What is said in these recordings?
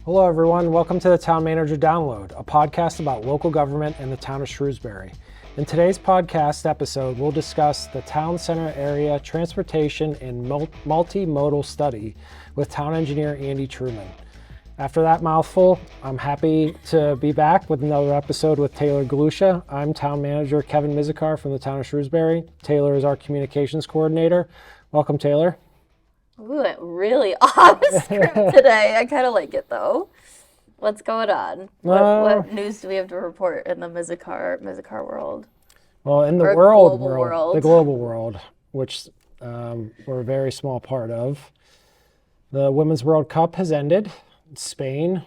Hello everyone, welcome to the Town Manager Download, a podcast about local government and the town of Shrewsbury. In today's podcast episode, we'll discuss the town center area transportation and multimodal study with town engineer Andy Truman. After that mouthful, I'm happy to be back with another episode with Taylor Galusha. I'm town manager Kevin Mizikar from the town of Shrewsbury. Taylor is our communications coordinator. Welcome, Taylor. We went really off script today. I kind of like it though. What's going on? What news do we have to report in the Mizikar world? Well, in the the global world, which we're a very small part of, the Women's World Cup has ended. Spain,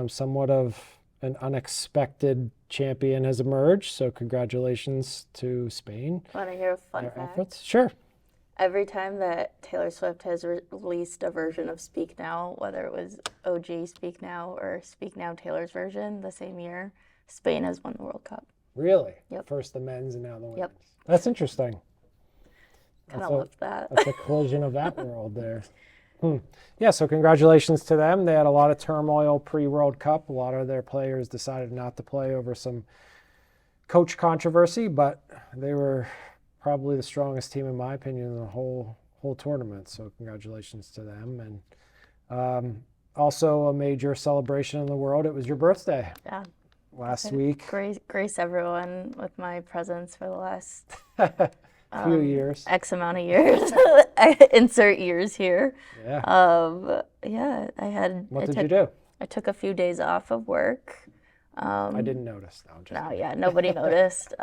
somewhat of an unexpected champion has emerged. So congratulations to Spain. Want to hear a fun fact? Efforts. Sure. Every time that Taylor Swift has released a version of Speak Now, whether it was OG Speak Now or Speak Now Taylor's version, the same year, Spain has won the World Cup. Really? Yep. First the men's and now the women's. Yep. That's interesting. Kind of love that. That's a collision of that world there. Yeah, so congratulations to them. They had a lot of turmoil pre-World Cup. A lot of their players decided not to play over some coach controversy, but they were probably the strongest team, in my opinion, in the whole tournament. So congratulations to them. And also a major celebration in the world. It was your birthday. Yeah. Last week. Grace everyone with my presence for the last few years. X amount of years. Insert years here. Yeah. Yeah, I had. What did you do? I took a few days off of work. I didn't notice. No, yeah, nobody noticed.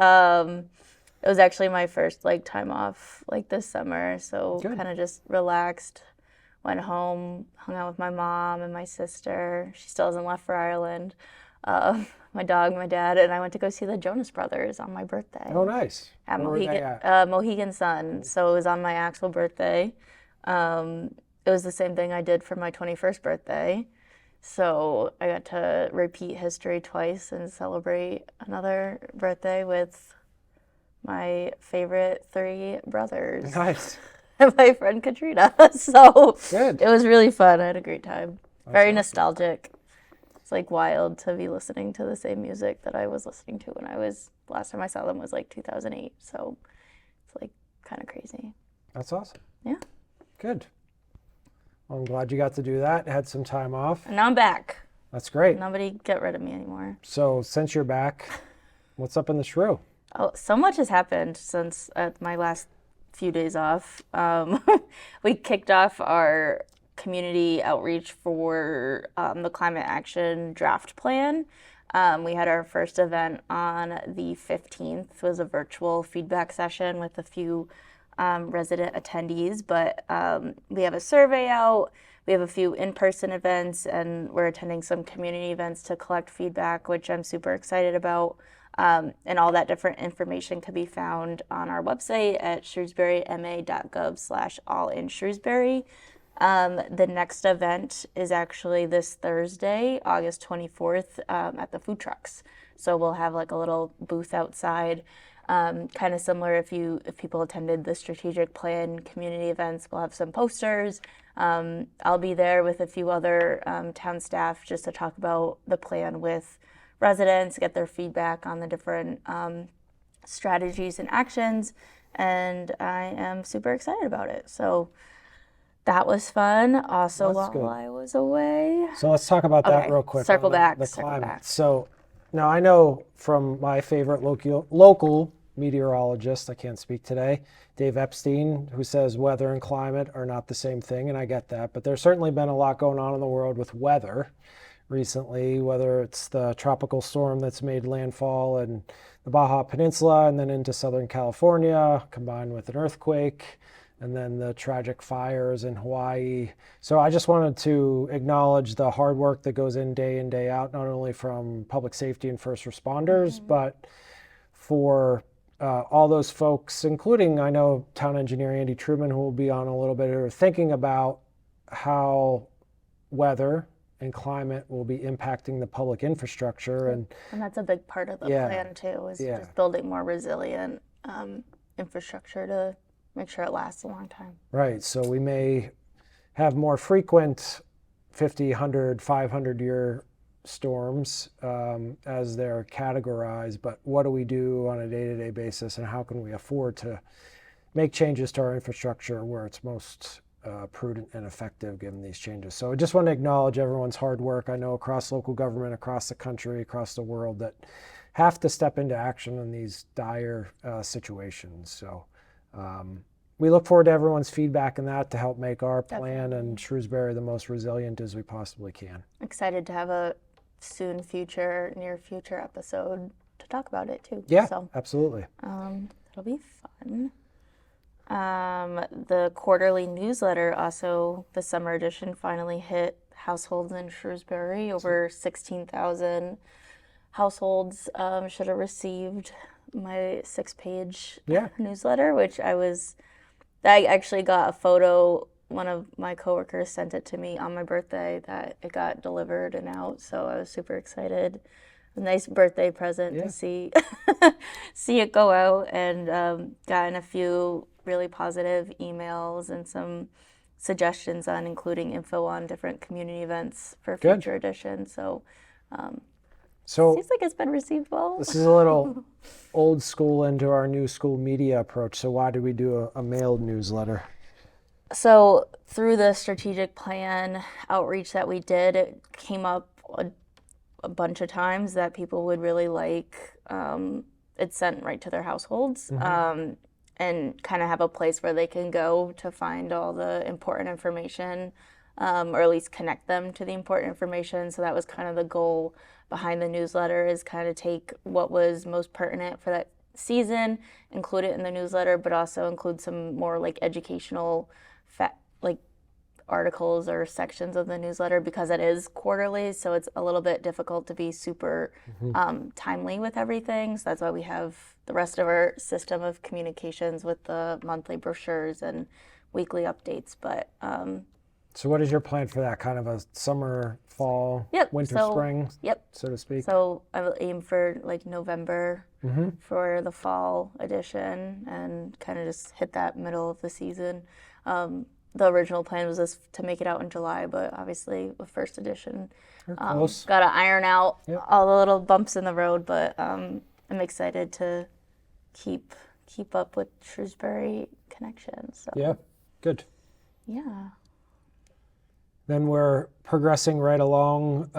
It was actually my first time off this summer, so kind of just relaxed. Went home, hung out with my mom and my sister. She still hasn't left for Ireland. My dog, my dad, and I went to go see the Jonas Brothers on my birthday. Oh, nice. At Mohegan Sun. So it was on my actual birthday. It was the same thing I did for my 21st birthday. So I got to repeat history twice and celebrate another birthday with my favorite three brothers. Nice. And my friend Katrina. So good. It was really fun. I had a great time. That's Very awesome. Nostalgic. It's wild to be listening to the same music that I was listening to when last time I saw them was 2008. So it's kind of crazy. That's awesome. Yeah. Good. Well, I'm glad you got to do that. Had some time off. And now I'm back. That's great. Nobody get rid of me anymore. So since you're back, what's up in the Shrew? Oh, so much has happened since my last few days off. We kicked off our community outreach for the climate action draft plan. We had our first event on the 15th. It was a virtual feedback session with a few resident attendees, but we have a survey out. We have a few in-person events, and we're attending some community events to collect feedback, which I'm super excited about. And all that different information can be found on our website at shrewsburyma.gov/allinshrewsbury. The next event is actually this Thursday, August 24th, at the food trucks. So we'll have a little booth outside, kind of similar if people attended the strategic plan community events. We'll have some posters. I'll be there with a few other town staff just to talk about the plan with residents, get their feedback on the different strategies and actions, and I am super excited about it. So that was fun. Also, I was away. So let's talk about that real quick. Circle back. The climate. So now I know from my favorite local meteorologist, I can't speak today, Dave Epstein, who says weather and climate are not the same thing, and I get that. But there's certainly been a lot going on in the world with weather recently, whether it's the tropical storm that's made landfall in the Baja Peninsula and then into Southern California, combined with an earthquake, and then the tragic fires in Hawaii. So I just wanted to acknowledge the hard work that goes in day out, not only from public safety and first responders, but for all those folks, including, I know, town engineer Andy Truman, who will be on a little bit, are thinking about how weather and climate will be impacting the public infrastructure. And that's a big part of the plan too, is just building more resilient infrastructure to make sure it lasts a long time. Right, so we may have more frequent 50, 100, 500-year storms as they're categorized, but what do we do on a day-to-day basis, and how can we afford to make changes to our infrastructure where it's most prudent and effective given these changes. So I just want to acknowledge everyone's hard work. I know across local government, across the country, across the world, that have to step into action in these dire situations. So we look forward to everyone's feedback in that to help make our plan and Shrewsbury the most resilient as we possibly can. Excited to have a near future episode to talk about it too. Yeah, so, absolutely. It'll be fun. The quarterly newsletter, also the summer edition, finally hit households in Shrewsbury. Over 16,000 households should have received my 6-page newsletter, which I actually got a photo. One of my coworkers sent it to me on my birthday that it got delivered and out, so I was super excited. A nice birthday present to see it go out, and gotten a few really positive emails and some suggestions on including info on different community events for future editions. So seems like it's been received well. This is a little old school into our new school media approach. So why did we do a mailed newsletter? So through the strategic plan outreach that we did, it came up a bunch of times that people would really like it sent right to their households, and kind of have a place where they can go to find all the important information, or at least connect them to the important information. So that was kind of the goal behind the newsletter, is kind of take what was most pertinent for that season, include it in the newsletter, but also include some more like educational articles or sections of the newsletter, because it is quarterly, so it's a little bit difficult to be super timely with everything. So that's why we have the rest of our system of communications with the monthly brochures and weekly updates. But so what is your plan for that? Kind of a summer, fall, winter, spring, so to speak? So I will aim for like November for the fall edition, and kind of just hit that middle of the season. The original plan was to make it out in July, but obviously the first edition got to iron out all the little bumps in the road. But I'm excited to keep up with Shrewsbury connections. So. Yeah, good. Yeah. Then we're progressing right along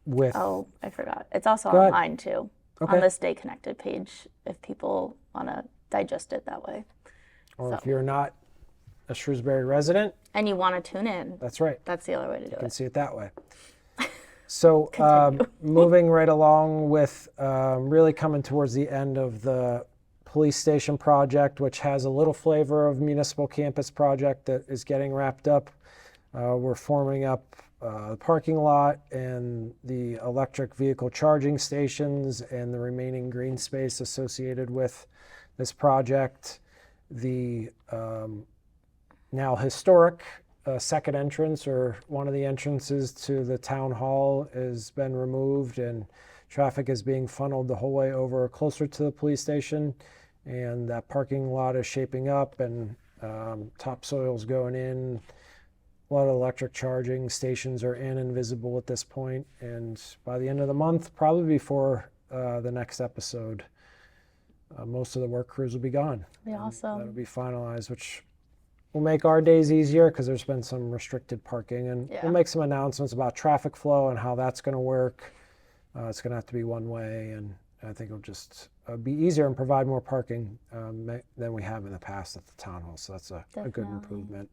with... Oh, I forgot. It's also online too, on the Stay Connected page, if people want to digest it that way. Or if you're not a Shrewsbury resident. And you want to tune in. That's right. That's the other way to do it. You can see it that way. So moving right along with really coming towards the end of the police station project, which has a little flavor of municipal campus project that is getting wrapped up. We're forming up the parking lot and the electric vehicle charging stations and the remaining green space associated with this project. The now historic second entrance, or one of the entrances to the town hall, has been removed, and traffic is being funneled the whole way over closer to the police station, and that parking lot is shaping up, and topsoil's going in. A lot of electric charging stations are in and visible at this point, and by the end of the month, probably before the next episode, most of the work crews will be gone. That'd be awesome. That'll be finalized, which will make our days easier because there's been some restricted parking, and we'll make some announcements about traffic flow and how that's going to work. It's going to have to be one way, and I think it'll just be easier and provide more parking than we have in the past at the town hall. So that's a good improvement.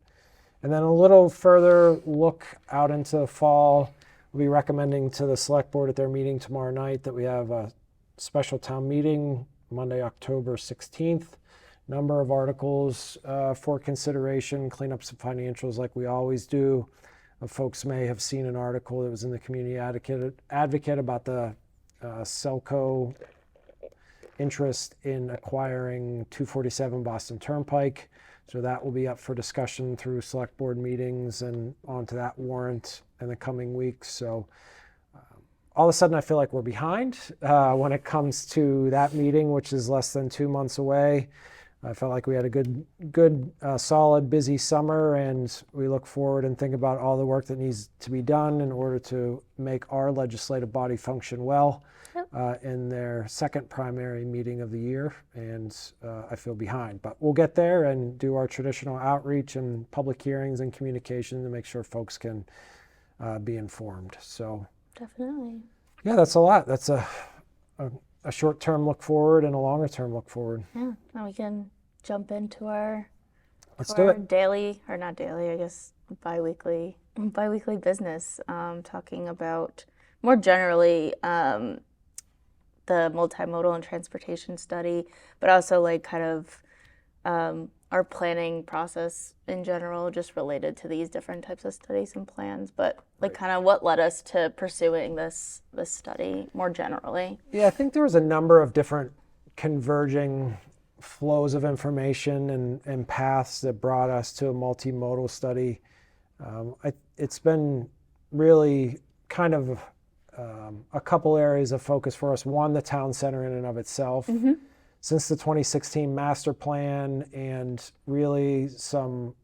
And then a little further look out into the fall, we'll be recommending to the select board at their meeting tomorrow night that we have a special town meeting Monday, October 16th. Number of articles for consideration, clean up some financials like we always do. Folks may have seen an article that was in the Community Advocate about the Selco interest in acquiring 247 Boston Turnpike. So that will be up for discussion through select board meetings and onto that warrant in the coming weeks. So all of a sudden I feel like we're behind when it comes to that meeting, which is less than 2 months away. I felt like we had a good, solid, busy summer, and we look forward and think about all the work that needs to be done in order to make our legislative body function well in their second primary meeting of the year. And I feel behind, but we'll get there and do our traditional outreach and public hearings and communication to make sure folks can be informed. So Definitely. yeah, that's a lot. That's a short-term look forward and a longer-term look forward. Yeah, now we can jump into our Let's do it. daily, or not daily, I guess bi-weekly business, talking about more generally the multimodal and transportation study, but also like kind of our planning process in general, just related to these different types of studies and plans, but like kind of what led us to pursuing this study more generally. Yeah, I think there was a number of different converging flows of information and paths that brought us to a multimodal study. It's been really kind of a couple areas of focus for us. One, the town center in and of itself. Since the 2016 master plan, and really some,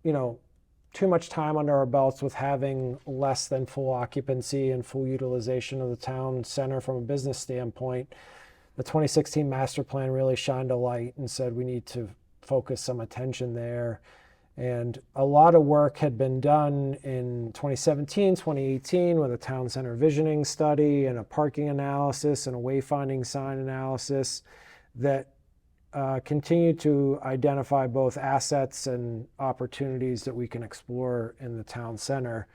too much time under our belts with having less than full occupancy and full utilization of the town center from a business standpoint, the 2016 master plan really shined a light and said we need to focus some attention there. And a lot of work had been done in 2017, 2018 with a town center visioning study and a parking analysis and a wayfinding sign analysis that continue to identify both assets and opportunities that we can explore in the town center.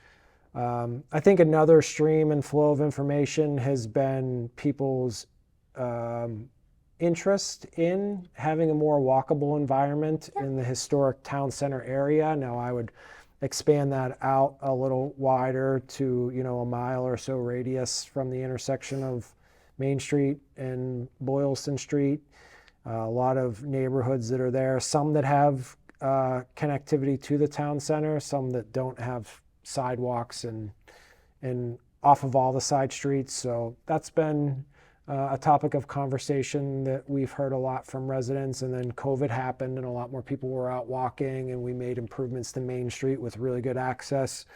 I think another stream and flow of information has been people's interest in having a more walkable environment in the historic town center area. Now I would expand that out a little wider to, a mile or so radius from the intersection of Main Street and Boylston Street. A lot of neighborhoods that are there, some that have connectivity to the town center, some that don't have sidewalks and off of all the side streets. So that's been a topic of conversation that we've heard a lot from residents. And then COVID happened and a lot more people were out walking, and we made improvements to Main Street with really good access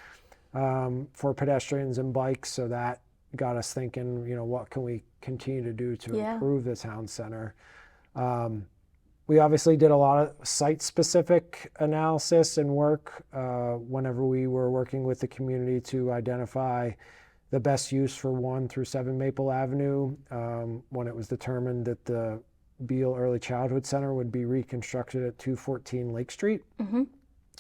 for pedestrians and bikes. So that got us thinking, what can we continue to do to improve the town center? We obviously did a lot of site-specific analysis and work whenever we were working with the community to identify the best use for 1 through 7 Maple Avenue when it was determined that the Beal Early Childhood Center would be reconstructed at 214 Lake Street.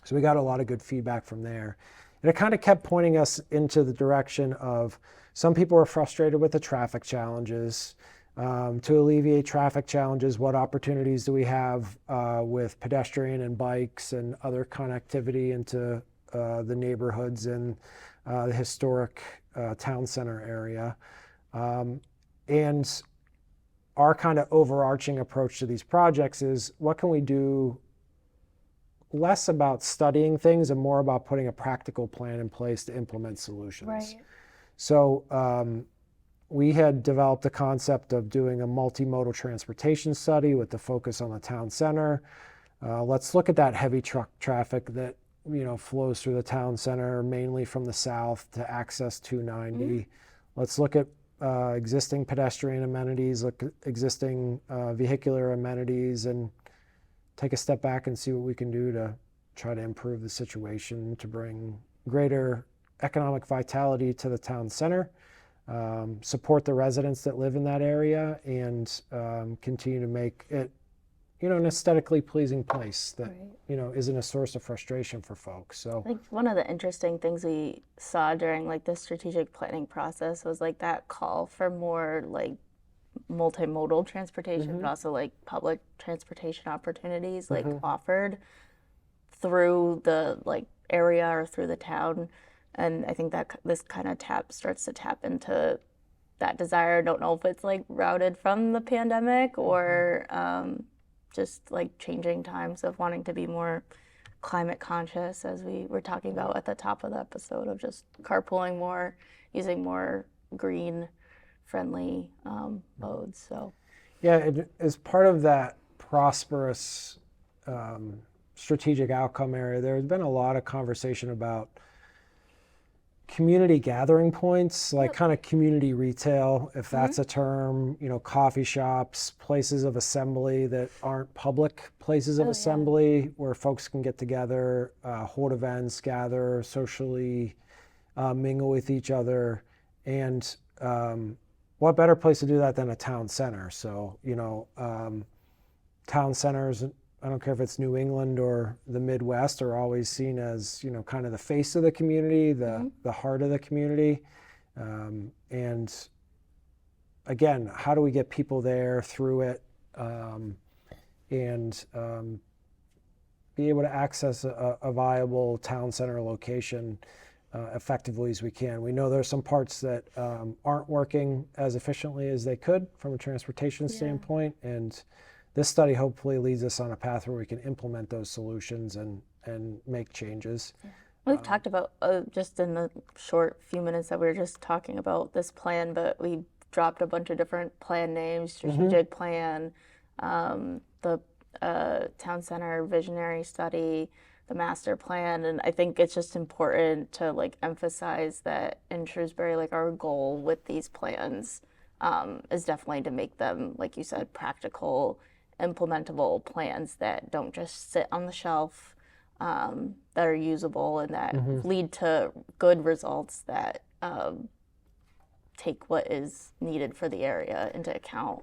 So we got a lot of good feedback from there. And it kind of kept pointing us into the direction of some people were frustrated with the traffic challenges. To alleviate traffic challenges, what opportunities do we have with pedestrian and bikes and other connectivity into the neighborhoods and the historic town center area? And our kind of overarching approach to these projects is what can we do less about studying things and more about putting a practical plan in place to implement solutions. Right. So we had developed a concept of doing a multimodal transportation study with the focus on the town center. Let's look at that heavy truck traffic that flows through the town center, mainly from the south to access 290. Let's look at existing pedestrian amenities, look at existing vehicular amenities, and take a step back and see what we can do to try to improve the situation to bring greater economic vitality to the town center, support the residents that live in that area, and continue to make it an aesthetically pleasing place that isn't a source of frustration for folks. So I think one of the interesting things we saw during like the strategic planning process was like that call for more like multimodal transportation, but also like public transportation opportunities like offered through the like area or through the town. And I think that this kind of starts to tap into that desire. I don't know if it's like routed from the pandemic or just like changing times of wanting to be more climate conscious, as we were talking about at the top of the episode, of just carpooling more, using more green friendly modes. So yeah, as part of that prosperous strategic outcome area, there's been a lot of conversation about community gathering points, like kind of community retail, if that's a term, coffee shops, places of assembly that aren't public places of assembly where folks can get together, hold events, gather, socially mingle with each other. And what better place to do that than a town center? So, town centers, I don't care if it's New England or the Midwest, are always seen as, kind of the face of the community, the heart of the community. And again, how do we get people there through it and be able to access a viable town center location effectively as we can? We know there's some parts that aren't working as efficiently as they could from a transportation standpoint, and this study hopefully leads us on a path where we can implement those solutions and make changes. We've talked about, just in the short few minutes that we were just talking about this plan, but we dropped a bunch of different plan names, strategic plan, the town center visionary study, the master plan. And I think it's just important to emphasize that in Shrewsbury, our goal with these plans is definitely to make them, like you said, practical, implementable plans that don't just sit on the shelf, that are usable and that lead to good results that take what is needed for the area into account.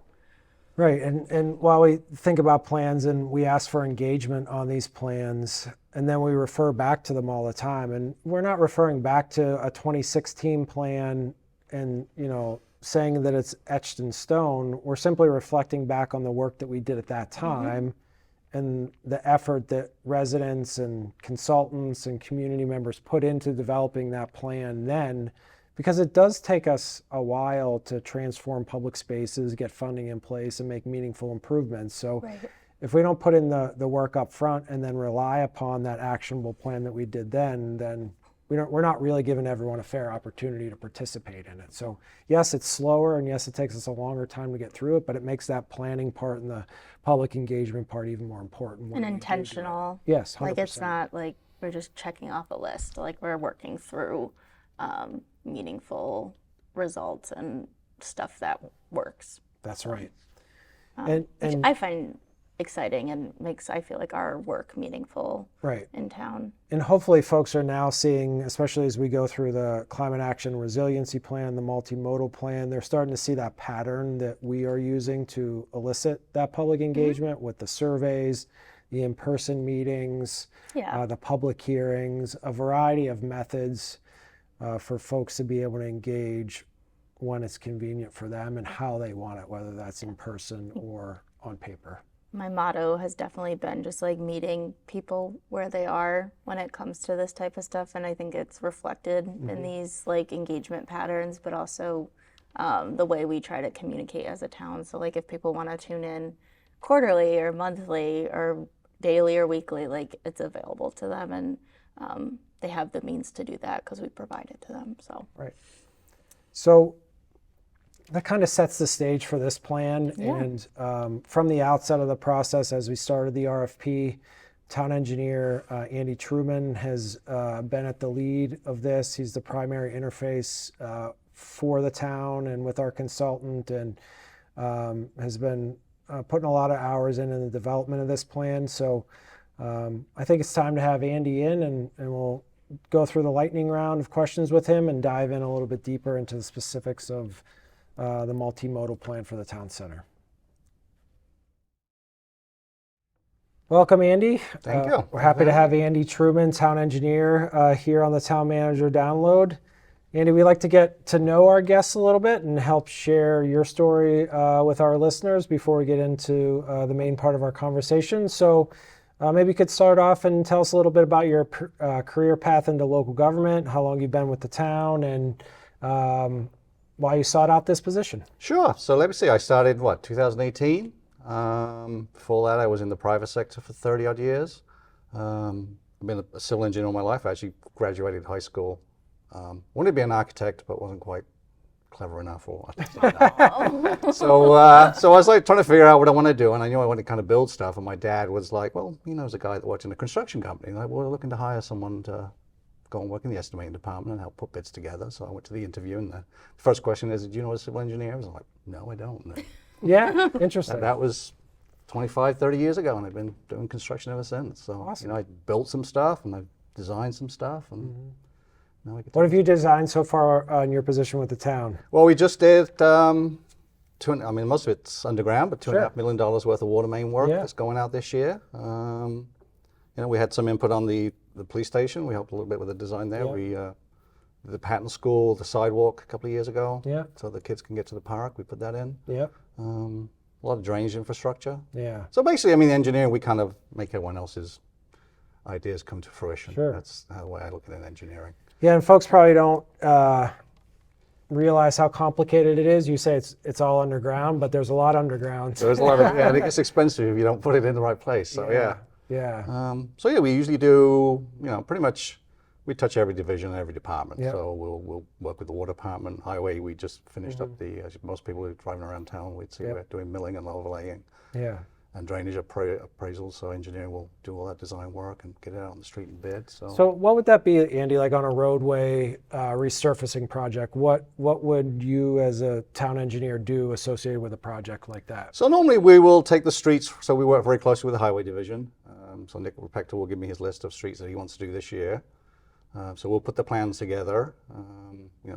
Right, and while we think about plans and we ask for engagement on these plans, and then we refer back to them all the time, and we're not referring back to a 2016 plan and saying that it's etched in stone. We're simply reflecting back on the work that we did at that time and the effort that residents and consultants and community members put into developing that plan then, because it does take us a while to transform public spaces, get funding in place, and make meaningful improvements. So if we don't put in the work up front and then rely upon that actionable plan that we did then we're not really giving everyone a fair opportunity to participate in it. So yes, it's slower, and yes, it takes us a longer time to get through it, but it makes that planning part and the public engagement part even more important. And intentional. Yes, 100%. It's not like we're just checking off a list. We're working through meaningful results and stuff that works. That's right. Which I find exciting and makes, I feel like, our work meaningful in town. And hopefully folks are now seeing, especially as we go through the climate action resiliency plan, the multimodal plan, they're starting to see that pattern that we are using to elicit that public engagement with the surveys, the in-person meetings, the public hearings, a variety of methods for folks to be able to engage when it's convenient for them and how they want it, whether that's in person or on paper. My motto has definitely been just meeting people where they are when it comes to this type of stuff, and I think it's reflected in these engagement patterns, but also the way we try to communicate as a town. So if people want to tune in quarterly or monthly or daily or weekly, it's available to them, and they have the means to do that because we provide it to them. So that kind of sets the stage for this plan. And from the outset of the process, as we started the RFP, town engineer Andy Truman has been at the lead of this. He's the primary interface for the town and with our consultant, and has been putting a lot of hours in the development of this plan. So I think it's time to have Andy in, and we'll go through the lightning round of questions with him and dive in a little bit deeper into the specifics of the multimodal plan for the town center. Welcome, Andy. Thank you. We're happy to have Andy Truman, town engineer, here on the Town Manager Download. Andy, we like to get to know our guests a little bit and help share your story with our listeners before we get into the main part of our conversation. So maybe you could start off and tell us a little bit about your career path into local government, how long you've been with the town, and why you sought out this position. Sure. So let me see. I started, 2018? Before that, I was in the private sector for 30 odd years. I've been a civil engineer all my life. I actually graduated high school. Wanted to be an architect, but wasn't quite clever enough, or I don't know. So I was like trying to figure out what I want to do, and I knew I wanted to kind of build stuff. And my dad was like, "Well, he knows a guy that works in a construction company. Like, we're looking to hire someone to go and work in the estimating department and help put bids together." So I went to the interview, and the first question is, "Do you know what a civil engineer is?" I was like, "No, I don't." And Yeah, interesting. that was 25, 30 years ago, and I've been doing construction ever since. So Awesome. I built some stuff, and I designed some stuff, and now I get to What have you designed so far in your position with the town? Well, we just did, most of it's underground, but Sure. $2.5 million worth of water main work Yeah. that's going out this year. We had some input on the police station. We helped a little bit with the design there. Yeah. We the Patton School, the sidewalk a couple of years ago, Yeah. so the kids can get to the park. We put that in. Yep. A lot of drainage infrastructure. Yeah. So basically, engineering, we kind of make everyone else's ideas come to fruition. Sure. That's the way I look at it in engineering. Yeah, and folks probably don't realize how complicated it is. You say it's all underground, but there's a lot underground. So there's a lot of, and it gets expensive if you don't put it in the right place. So yeah. Yeah. We usually do, pretty much, we touch every division and every department. Yep. So we'll work with the water department, highway. We just finished up as most people who are driving around town, we'd see we're doing milling and overlaying Yeah. and drainage appraisals. So engineering will do all that design work and get it out on the street and bid. So what would that be, Andy, like on a roadway resurfacing project? What would you as a town engineer do associated with a project like that? So normally we will take the streets, so we work very closely with the highway division. So Nick Repector will give me his list of streets that he wants to do this year. So we'll put the plans together,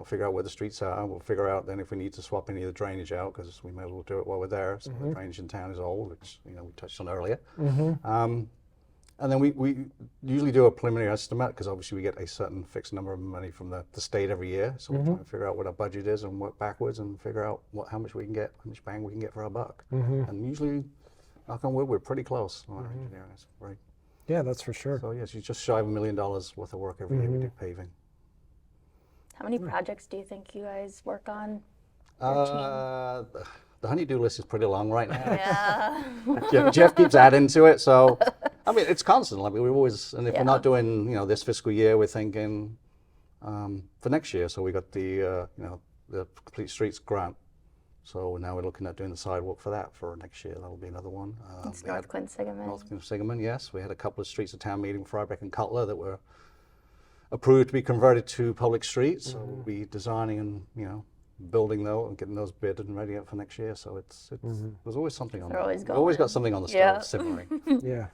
figure out where the streets are. We'll figure out then if we need to swap any of the drainage out, because we may as well do it while we're there. So the drainage in town is old, which we touched on earlier. And then we usually do a preliminary estimate, because obviously we get a certain fixed number of money from the state every year. So we're trying to figure out what our budget is and work backwards and figure out how much we can get, how much bang we can get for our buck. And usually, knock on wood, we're pretty close on our engineering. It's right. Yeah, that's for sure. So yes, you just shy of $1 million worth of work every year we do paving. How many projects do you think you guys work on? The honey-do list is pretty long right now. Yeah. Jeff keeps adding to it, so it's constant. Like we're always, and if we're not doing this fiscal year, we're thinking for next year. So we got the Complete Streets grant. So now we're looking at doing the sidewalk for that for next year. That'll be another one. It's North Quinsigamon. North Quinsigamon, yes. We had a couple of streets at town meeting, Frybeck and Cutler, that were approved to be converted to public streets. So we'll be designing and building those and getting those bid and ready up for next year. So it's there's always something on. They're always We've always going. got something on the Yeah. stove simmering. Yeah.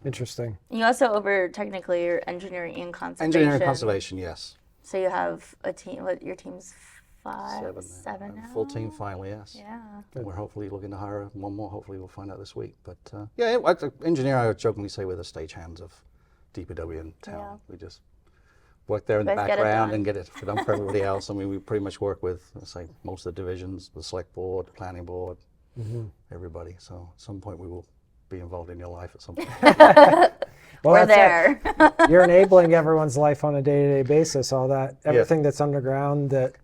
Interesting. You also technically your engineering and conservation. Engineering and conservation, yes. So you have a team. What your team's seven now? Full team finally, yes. Yeah. And we're hopefully looking to hire one more. Hopefully we'll find out this week. But engineering, I would jokingly say we're the stagehands of DPW in town. Yeah. We just work there in the You guys get it background done. and get it done for everybody else. We pretty much work with, let's say, most of the divisions, the select board, the planning board, everybody. So at some point we will be involved in your life at some point. Well, We're that's it. there. You're enabling everyone's life on a day-to-day basis. All that, everything that's underground that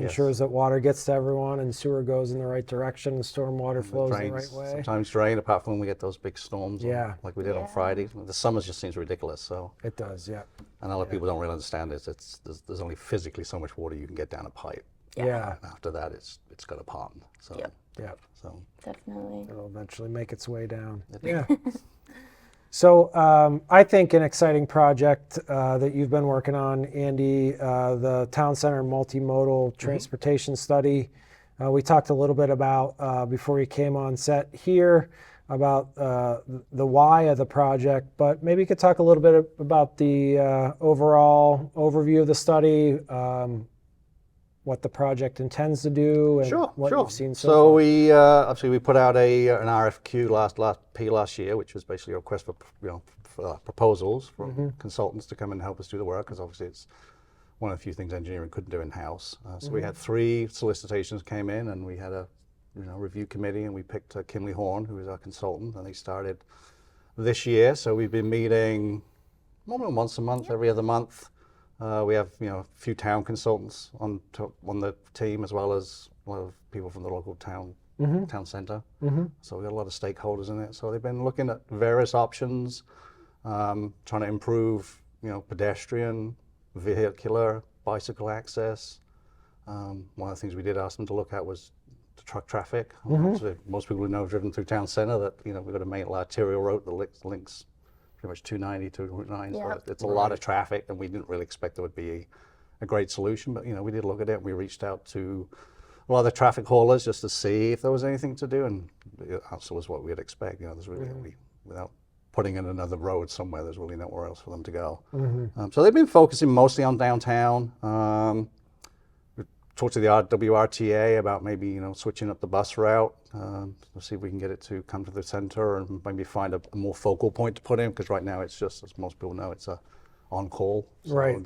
ensures that water gets to everyone and sewer goes in the right direction and stormwater flows the right way. Sometimes drain, apart from when we get those big storms, like we did on Friday. The summer just seems ridiculous. So It does, yeah. and a lot of people don't really understand it. There's only physically so much water you can get down a pipe. Yeah. And after that, it's got a pond. So Yep. Yeah. so Definitely. It'll eventually make its way down. Yeah. So I think an exciting project that you've been working on, Andy, the Town Center Multimodal Transportation Study. We talked a little bit about, before you came on set here, about the why of the project, but maybe you could talk a little bit about the overall overview of the study, what the project intends to do, and what you've seen so far. We obviously we put out an RFQ last year, which was basically a request for proposals from consultants to come and help us do the work, because obviously it's one of the few things engineering couldn't do in house. So we had 3 solicitations came in, and we had a review committee, and we picked Kimley Horn, who is our consultant, and they started this year. So we've been meeting normally once a month, every other month. We have a few town consultants on the team, as well as a lot of people from the local town center. So we've got a lot of stakeholders in it. So they've been looking at various options, trying to improve pedestrian, vehicular, bicycle access, One of the things we did ask them to look at was the truck traffic. So most people who know have driven through town center that, you know, we've got a main arterial road that links pretty much 290 to Route 9. Yeah. So it's a lot of traffic, and we didn't really expect there would be a great solution. But, you know, we did look at it. We reached out to a lot of the traffic haulers just to see if there was anything to do, and the answer was what we'd expect. You know, there's really, without putting in another road somewhere, there's really nowhere else for them to go. So they've been focusing mostly on downtown. We talked to the WRTA about maybe, you know, switching up the bus route, to see if we can get it to come to the center and maybe find a more focal point to put in, because right now it's just, as most people know, it's a on call. So Right. a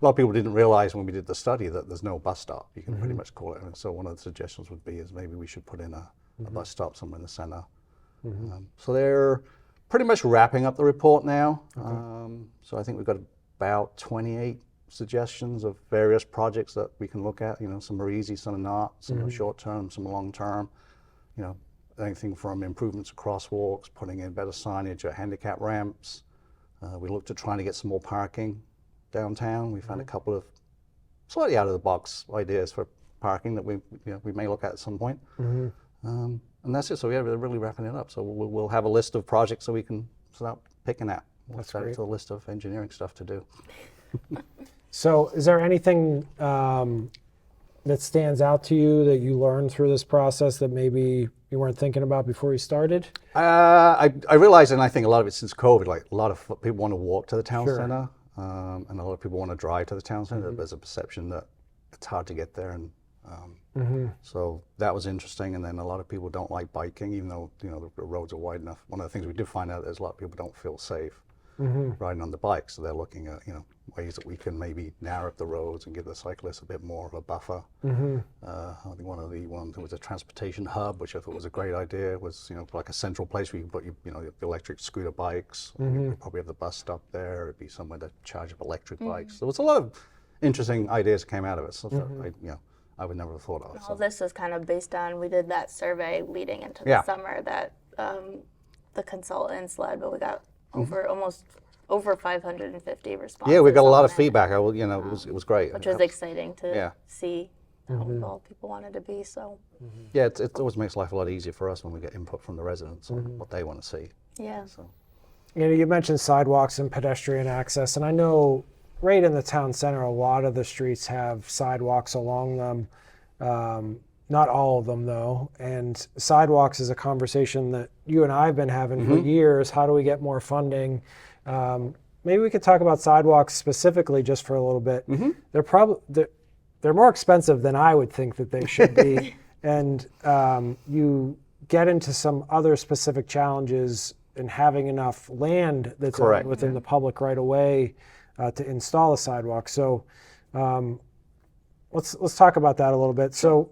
lot of people didn't realize when we did the study that there's no bus stop. You can pretty much call it. And so one of the suggestions would be is maybe we should put in a bus stop somewhere in the center. So they're pretty much wrapping up the report now. So I think we've got about 28 suggestions of various projects that we can look at. You know, some are easy, some are not. Some are short term, some are long term. You know, anything from improvements of crosswalks, putting in better signage at handicap ramps. We looked at trying to get some more parking downtown. We found a couple of slightly out of the box ideas for parking that we may look at some point. And that's it. So yeah, we're really wrapping it up. So we'll have a list of projects that we can start picking at. We'll That's add it great. to the list of engineering stuff to do. So is there anything that stands out to you that you learned through this process that maybe you weren't thinking about before you started? I realize, and I think a lot of it since COVID, like a lot of people want to walk to the town Sure. center, and a lot of people want to drive to the town center. There's a perception that it's hard to get there, and so that was interesting. And then a lot of people don't like biking, even though, you know, the roads are wide enough. One of the things we did find out is a lot of people don't feel safe riding on the bike, so they're looking at, you know, ways that we can maybe narrow up the roads and give the cyclists a bit more of a buffer. I think one of the ones, there was a transportation hub, which I thought was a great idea. Was, you know, like a central place where you can put, you know, the electric scooter bikes. You probably have the bus stop there. It'd be somewhere to charge up electric bikes. There was a lot of interesting ideas that came out of it. So I would never have thought of. All this was kind of based on, we did that survey leading into the Yeah. summer that the consultants led, but we got over 550 responses. Yeah, we got a lot on of it, feedback. You know, it was great. which was exciting to Yeah. see how involved people wanted to be. So Yeah, it always makes life a lot easier for us when we get input from the residents on what they want to see. yeah, So. You know, you mentioned sidewalks and pedestrian access, and I know right in the town center, a lot of the streets have sidewalks along them. Not all of them, though. And sidewalks is a conversation that you and I have been having for years. How do we get more funding? Maybe we could talk about sidewalks specifically just for a little bit. They're more expensive than I would think that they should be. And you get into some other specific challenges in having enough land that's Correct. within the public right of way to install a sidewalk. So let's talk about that a little bit. So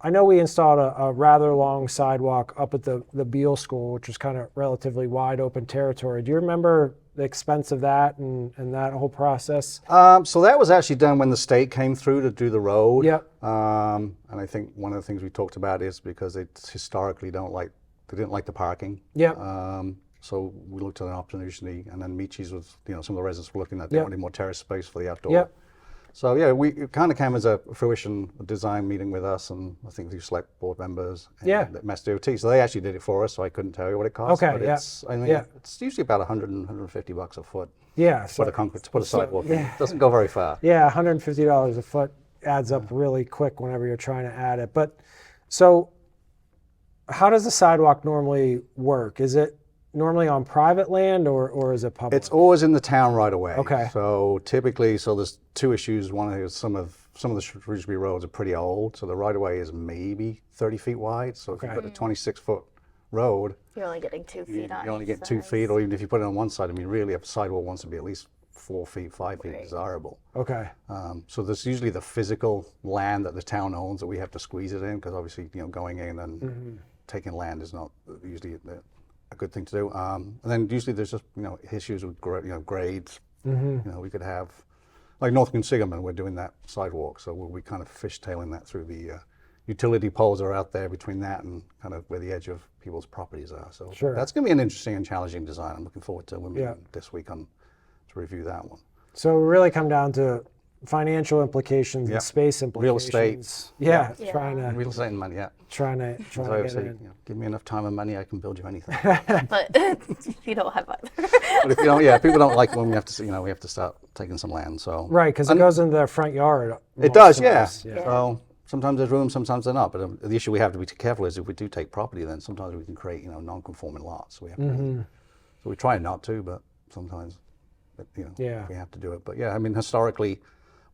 I know we installed a rather long sidewalk up at the Beale School, which was kind of relatively wide open territory. Do you remember the expense of that and that whole process? So that was actually done when the state came through to do the road. Yep. And I think one of the things we talked about is because they historically didn't like the parking. Yep. So we looked at an opportunity, and then Michi's was, you know, some of the residents were looking at they Yep. wanted more terrace space for the outdoor. Yep. So yeah, it kind of came as a fruition design meeting with us, and I think the select board members and Yeah. the Mass DOT. So they actually did it for us, so I couldn't tell you what it cost. Okay, But yeah. it's usually about $150 a foot Yeah. to put a sidewalk in. yeah. It doesn't go very far. Yeah, $150 a foot adds up really quick whenever you're trying to add it. But so how does the sidewalk normally work? Is it normally on private land or is it public? It's always in the town right away. Okay. So typically, there's two issues. One is some of the Shrewsbury roads are pretty old, so the right of way is maybe 30 feet wide. So if you put a 26-foot road, you're only getting 2 feet on you only each get 2 side. feet, or even if you put it on one side, I mean, really, a sidewalk wants to be at least 4 feet, 5 feet Right. desirable. Okay. So there's usually the physical land that the town owns that we have to squeeze it in, because obviously, you know, going in and taking land is not usually a good thing to do. And then usually there's just, you know, issues with grades. You know, we could have, like North Quinsigamon, we're doing that sidewalk, so we're kind of fishtailing that through the utility poles are out there between that and kind of where the edge of people's properties are. So Sure. that's going to be an interesting and challenging design. I'm looking forward to when we Yeah. this week to review that one. So we really come down to financial implications Yeah. and space Real estate. implications. Yeah, Yeah. trying Real estate and money, yeah. to As I get always it say, in. give me enough time and money, I can build you anything. But you don't have either. But if you don't, yeah, people don't like when we have to, we have to start taking some land. So Right, because it goes into their front yard. it most does, yeah. times, So sometimes there's room, sometimes they're not. But the issue we have to be careful is if we do take property, then sometimes we can create, non-conforming lots. So we have to, so we try not to, but sometimes, Yeah. we have to do it. But yeah, I mean, historically,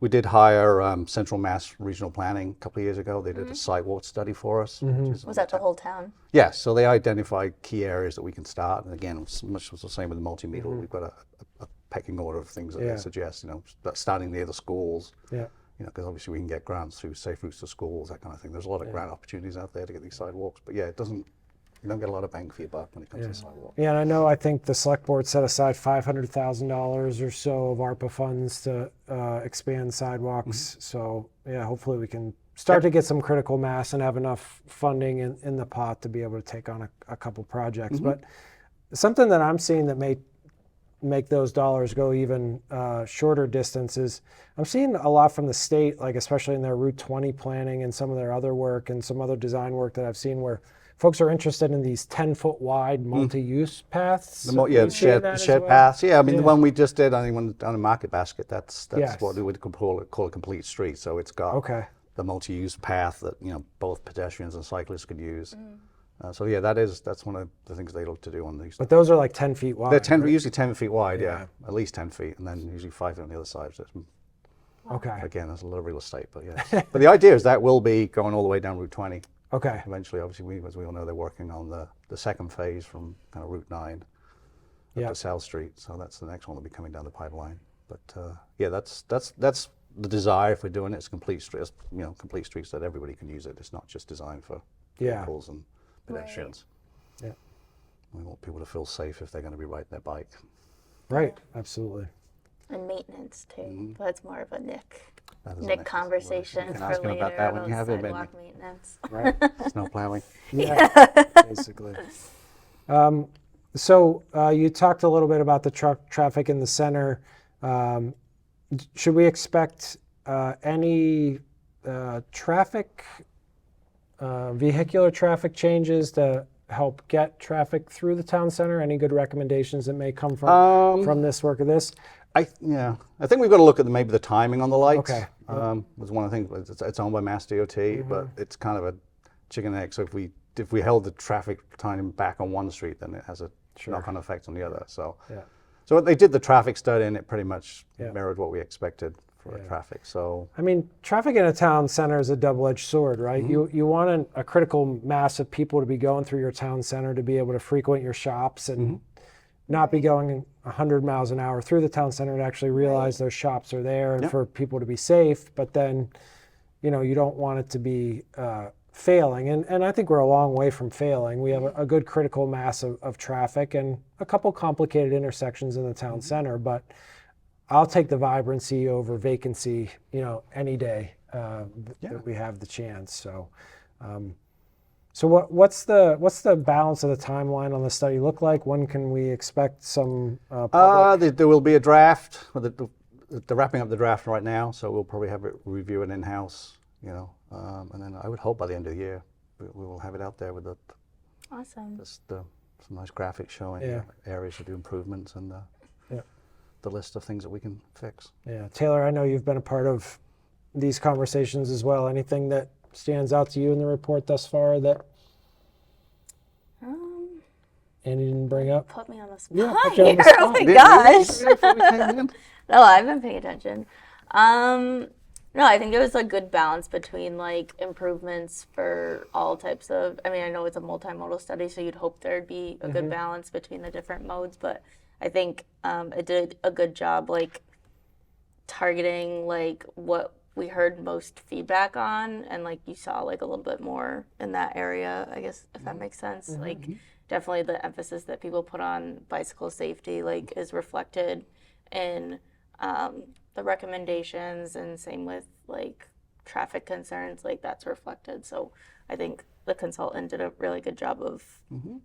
we did hire Central Mass Regional Planning a couple of years ago. They did a sidewalk study for us. Which is Was that the whole town? Yes, so they identified key areas that we can start. And again, much was the same with the multimedia. We've got a pecking order of things that Yeah. they suggest, starting near the schools. Yeah. Because obviously we can get grants through Safe Routes to Schools, that kind of thing. There's a lot of grant opportunities out there to get these sidewalks. But yeah, you don't get a lot of bang for your buck when it comes to sidewalks. Yeah, and I think the select board set aside $500,000 or so of ARPA funds to expand sidewalks. So yeah, hopefully we can start to get some critical mass and have enough funding in the pot to be able to take on a couple projects. But something that I'm seeing that may make those dollars go even shorter distances, I'm seeing a lot from the state, like especially in their Route 20 planning and some of their other work and some other design work that I've seen where folks are interested in these 10-foot wide multi-use paths. Are you seeing that as shared well? paths. Yeah, I mean, the one we just did, I think, down in Market Basket, that's Yes. what we would call a complete street. So it's got Okay. the multi-use path that, both pedestrians and cyclists could use. So yeah, that's one of the things they look to do on these. But those are like 10 feet wide. They're right? usually 10 feet wide, yeah, at least 10 feet, and then usually 5 feet on the other side. So Okay. again, there's a lot of real estate, but yes. But the idea is that will be going all the way down Route 20. Okay. Eventually, obviously, as we all know, they're working on the second phase from kind of Route 9 up Yeah. to South Street. So that's the next one that'll be coming down the pipeline. But yeah, that's the desire if we're doing it. It's complete streets, complete streets that everybody can use it. It's not just designed for Yeah. vehicles and pedestrians. Yeah. We want people to feel safe if they're going to be riding their bike. Right. Absolutely. And maintenance too. That's more of a Nick That is the Nick next conversation You can for ask him later about that when you have him, sidewalk maintenance. Right. snow plowing. Yeah. Basically. So you talked a little bit about the traffic in the center. Should we expect any vehicular traffic changes to help get traffic through the town center? Any good recommendations that may come from this work of this? I think we've got to look at maybe the timing on the lights. Okay. Was one of the things. It's owned by Mass DOT, but it's kind of a chicken and egg. So if we held the traffic timing back on one street, then it has a knock-on effect on the other. So Yeah. so they did the traffic study, and it pretty much mirrored what we expected for the traffic. So I mean, traffic in a town center is a double-edged sword, right? You want a critical mass of people to be going through your town center to be able to frequent your shops and not be going 100 miles an hour through the town center to actually realize those shops are there and for people to be safe. But then, you don't want it to be failing. And I think we're a long way from failing. We have a good critical mass of traffic and a couple complicated intersections in the town center, but I'll take the vibrancy over vacancy, any day that we have the chance. So, what's the balance of the timeline on the study look like? When can we expect some public? there will be a draft. They're wrapping up the draft right now, so we'll probably have it review it in-house, and then I would hope by the end of the year we will have it out there with Awesome. some nice graphics showing areas to do improvements and the list of things that we can fix. Yeah, Taylor, I know you've been a part of these conversations as well. Anything that stands out to you in the report thus far that Andy didn't bring up? Put me on the spot Yeah, put you on the here. spot. Oh my gosh. No, I've been paying attention. No, I think it was a good balance between like improvements for all types of, I mean, I know it's a multimodal study, so you'd hope there'd be a good balance between the different modes, but I think it did a good job like targeting like what we heard most feedback on, and like you saw like a little bit more in that area, I guess, if that makes sense. Like definitely the emphasis that people put on bicycle safety like is reflected in the recommendations, and same with like traffic concerns, like that's reflected. So I think the consultant did a really good job of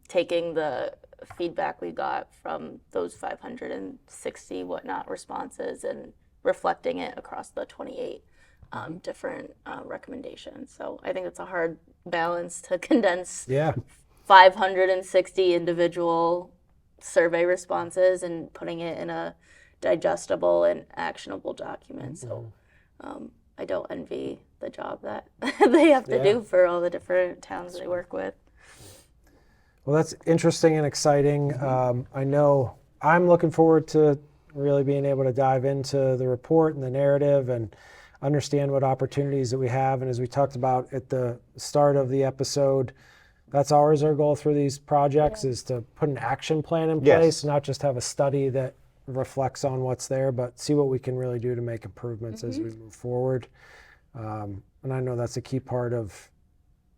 taking the feedback we got from those 560 whatnot responses and reflecting it across the 28 different recommendations. So I think it's a hard balance to condense Yeah. 560 individual survey responses and putting it in a digestible and actionable document. So I don't envy the job that they have to do for all the different towns they work with. Well, that's interesting and exciting. I know I'm looking forward to really being able to dive into the report and the narrative and understand what opportunities that we have. And as we talked about at the start of the episode, that's always our goal through these projects is to put an action plan in place, not just have a study that reflects on what's there, but see what we can really do to make improvements as we move forward. And I know that's a key part of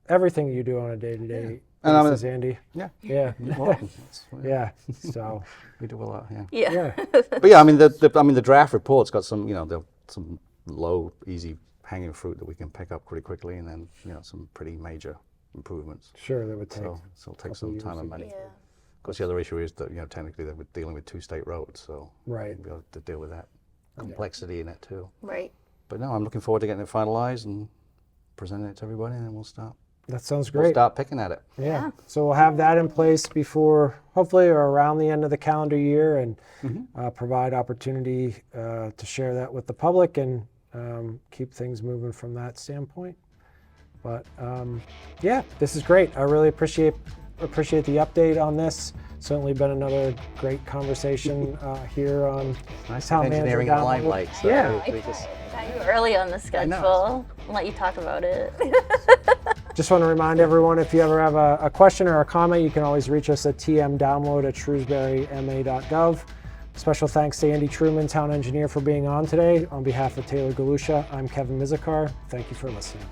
everything you do on a day-to-day basis, Andy. Yeah. Yeah. Well, Yeah. So we do a lot. Yeah. Yeah. But yeah, I mean, the draft report's got some, some low, easy hanging fruit that we can pick up pretty quickly, and then some pretty major improvements. sure, that would take. So it'll take some time and money. Yeah. Of course, the other issue is that technically we're dealing with 2 state roads, so Right. we'll be able to deal with that complexity in it too. Right. But no, I'm looking forward to getting it finalized and presenting it to everybody, and then we'll start That sounds great. picking at it. Yeah. So we'll have that in place before, hopefully, or around the end of the calendar year, and provide opportunity to share that with the public and keep things moving from that standpoint. But yeah, this is great. I really appreciate the update on this. Certainly been another great conversation here on Nice Town Manager engineering in the Download. limelight. So Yeah. we just, Got you early on the schedule. I'll let you talk about it. Just want to remind everyone, if you ever have a question or a comment, you can always reach us at tmdownload@shrewsburyma.gov. Special thanks to Andy Truman, town engineer, for being on today. On behalf of Taylor Galusha, I'm Kevin Mizikar. Thank you for listening.